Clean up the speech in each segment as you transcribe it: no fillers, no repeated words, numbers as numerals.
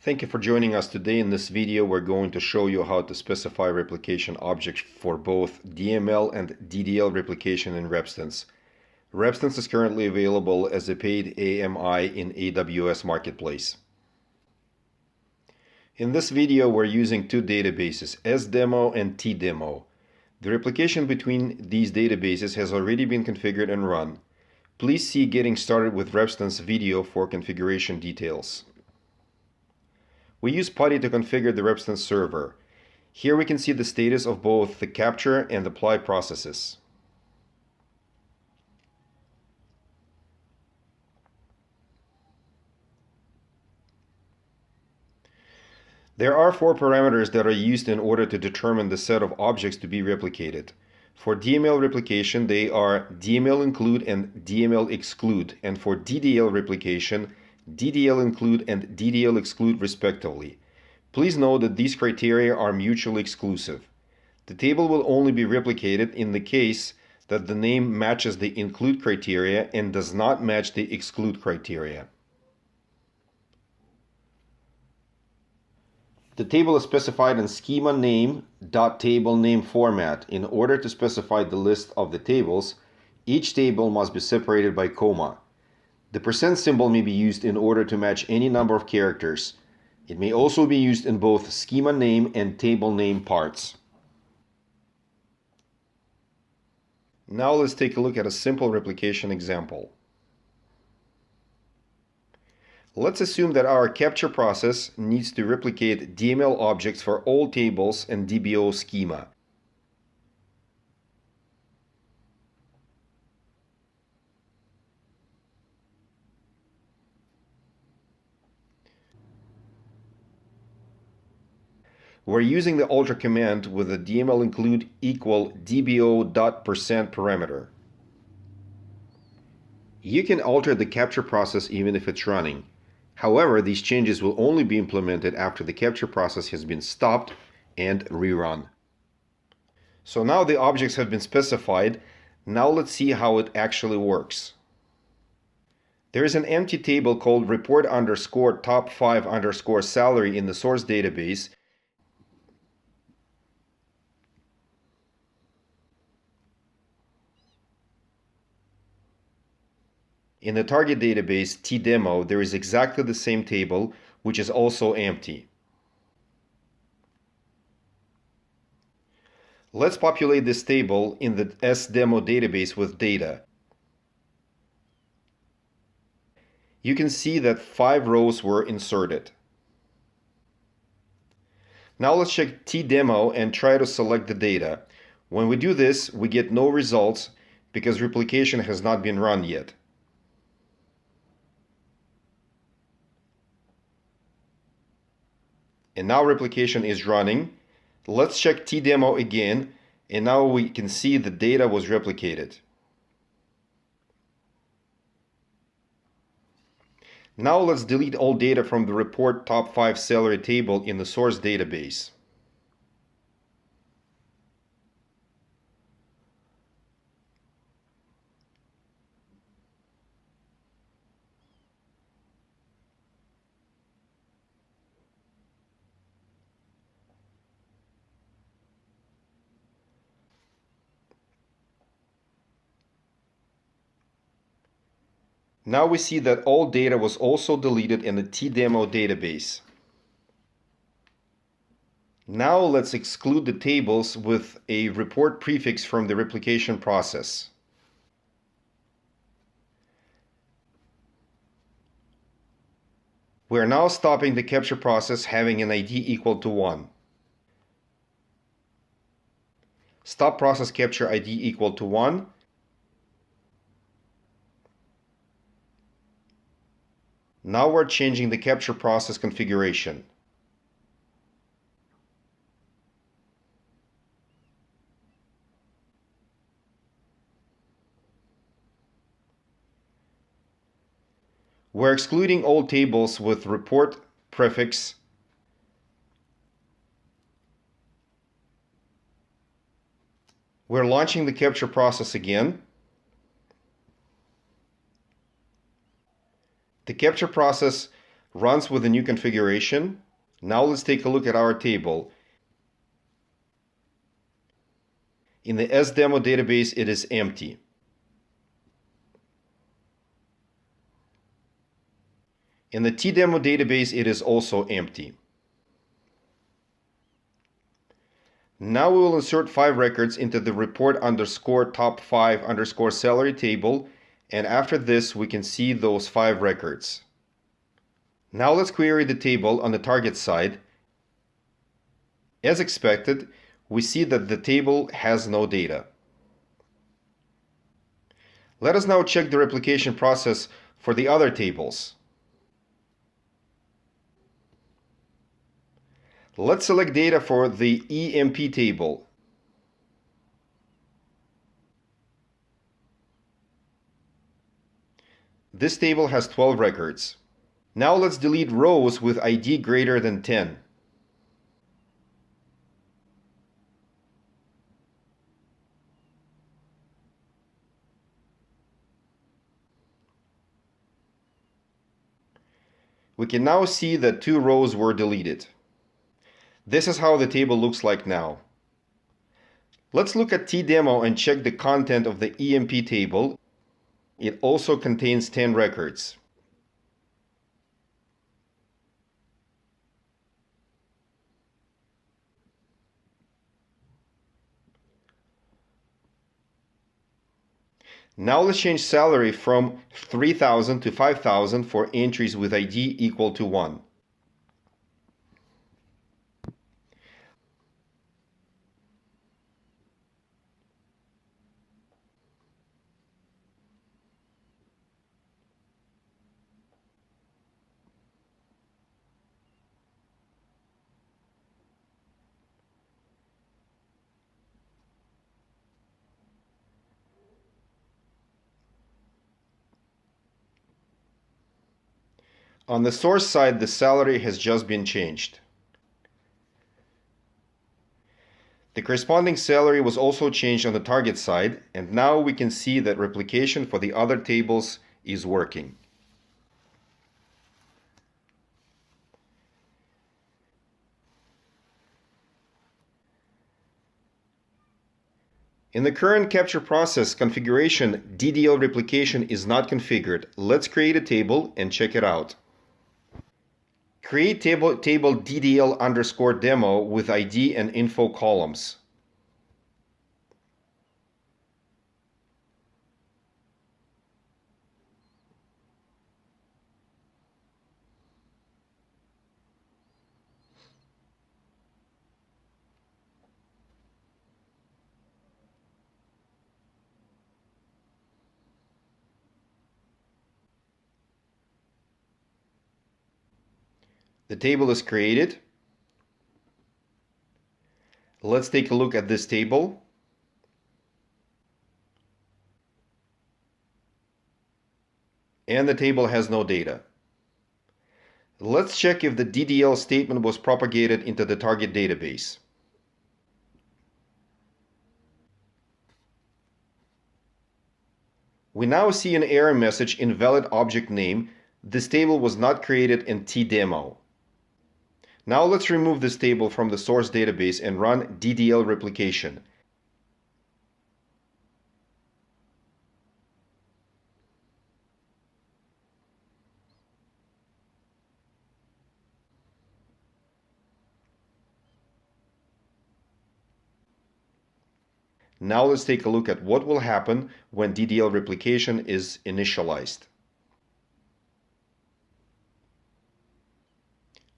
Thank you for joining us today. In this video, we're going to show you how to specify replication objects for both DML and DDL replication in Repstance. Repstance is currently available as a paid AMI in AWS Marketplace. In this video, we're using two databases, SDemo and TDemo. The replication between these databases has already been configured and run. Please see Getting Started with Repstance video for configuration details. We use PuTTY to configure the Repstance server. Here we can see the status of both the capture and apply processes. There are four parameters that are used in order to determine the set of objects to be replicated. For DML replication, they are DML include and DML exclude, and for DDL replication, DDL include and DDL exclude respectively. Please note that these criteria are mutually exclusive. The table will only be replicated in the case that the name matches the include criteria and does not match the exclude criteria. The table is specified in schema name.table name format. In order to specify the list of the tables, each table must be separated by comma. The percent symbol may be used in order to match any number of characters. It may also be used in both schema name and table name parts. Now let's take a look at a simple replication example. Let's assume that our capture process needs to replicate DML objects for all tables and DBO schema. We're using the alter command with the DML include equal dbo.percent parameter. You can alter the capture process even if it's running. However, these changes will only be implemented after the capture process has been stopped and rerun. So now the objects have been specified. Now let's see how it actually works. There is an empty table called report underscore top 5 underscore salary in the source database. In the target database, TDemo, there is exactly the same table, which is also empty. Let's populate this table in the SDemo database with data. You can see that 5 rows were inserted. Now let's check TDemo and try to select the data. When we do this, we get no results because replication has not been run yet. And now replication is running. Let's check TDemo again, and now we can see the data was replicated. Now let's delete all data from the report top 5 salary table in the source database. Now we see that all data was also deleted in the TDemo database. Now let's exclude the tables with a report prefix from the replication process. We are now stopping the capture process having an ID equal to 1. Stop process capture ID equal to 1. Now we're changing the capture process configuration. We're excluding all tables with report prefix. We're launching the capture process again. The capture process runs with the new configuration. Now let's take a look at our table. In the SDemo database, it is empty. In the TDemo database, it is also empty. Now we will insert 5 records into the report underscore top 5 underscore salary table, and after this we can see those 5 records. Now let's query the table on the target side. As expected, we see that the table has no data. Let us now check the replication process for the other tables. Let's select data for the EMP table. This table has 12 records. Now let's delete rows with ID greater than 10. We can now see that 2 rows were deleted. This is how the table looks like now. Let's look at TDemo and check the content of the EMP table. It also contains 10 records. Now let's change salary from 3,000 to 5,000 for entries with ID equal to 1. On the source side, the salary has just been changed. The corresponding salary was also changed on the target side, and now we can see that replication for the other tables is working. In the current capture process configuration, DDL replication is not configured. Let's create a table and check it out. Create table DDL underscore demo with ID and info columns. The table is created. Let's take a look at this table. And the table has no data. Let's check if the DDL statement was propagated into the target database. We now see an error message, invalid object name. This table was not created in TDemo. Now let's remove this table from the source database and run DDL replication. Now let's take a look at what will happen when DDL replication is initialized.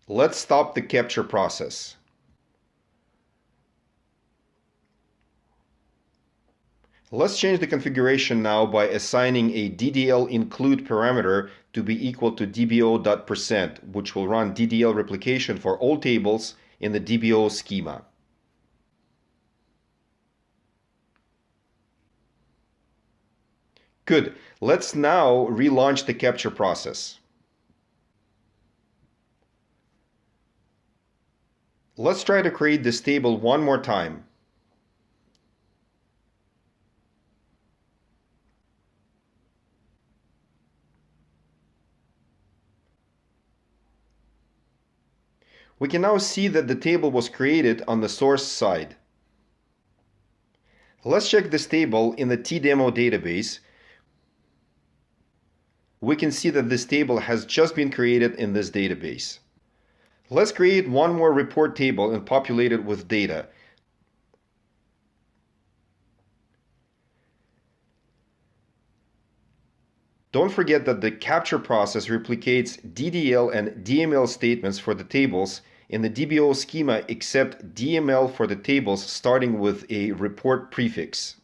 Let's stop the capture process. Let's change the configuration now by assigning a DDL include parameter to be equal to dbo.percent, which will run DDL replication for all tables in the DBO schema. Good. Let's now relaunch the capture process. Let's try to create this table one more time. We can now see that the table was created on the source side. Let's check this table in the tdemo database. We can see that this table has just been created in this database. Let's create one more report table and populate it with data. Don't forget that the capture process replicates DDL and DML statements for the tables in the DBO schema except DML for the tables starting with a report prefix.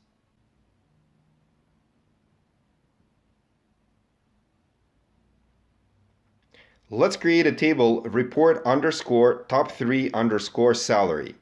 Let's create a table report underscore top 3 underscore salary.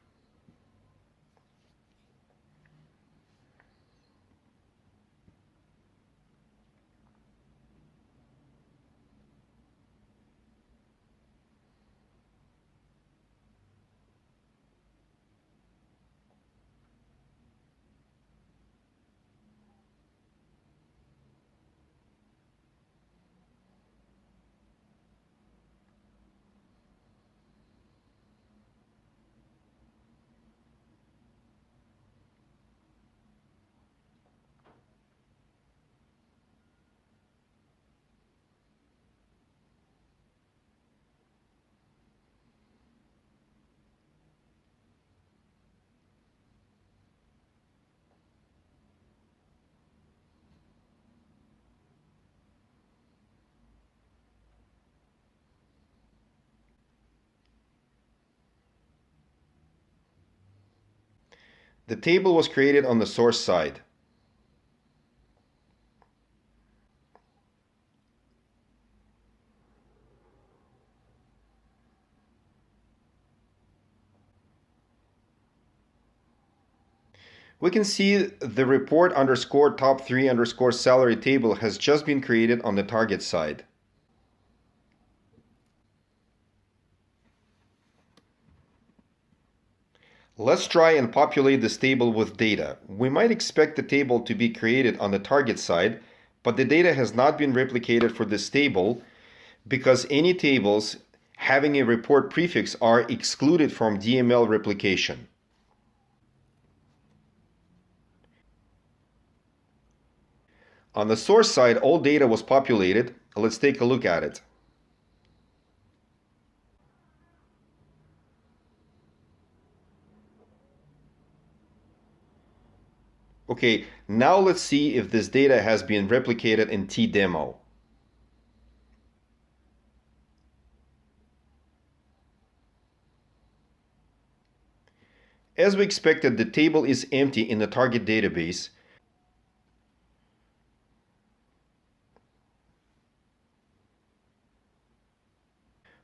The table was created on the source side. We can see the report underscore top 3 underscore salary table has just been created on the target side. Let's try and populate this table with data. We might expect the table to be created on the target side, but the data has not been replicated for this table because any tables having a report prefix are excluded from DML replication. On the source side, all data was populated. Let's take a look at it. Okay, now let's see if this data has been replicated in tdemo. As we expected, the table is empty in the target database.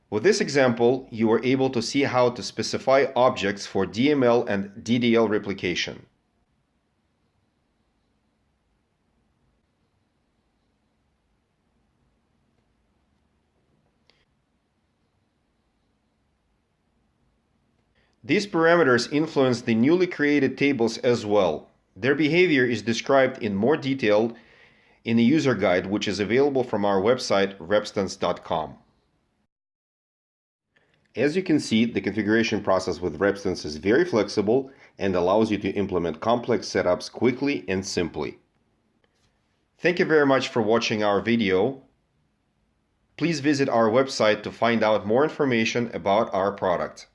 With this example, you were able to see how to specify objects for DML and DDL replication. These parameters influence the newly created tables as well. Their behavior is described in more detail in the user guide, which is available from our website, repstance.com. As you can see, the configuration process with Repstance is very flexible and allows you to implement complex setups quickly and simply. Thank you very much for watching our video. Please visit our website to find out more information about our product.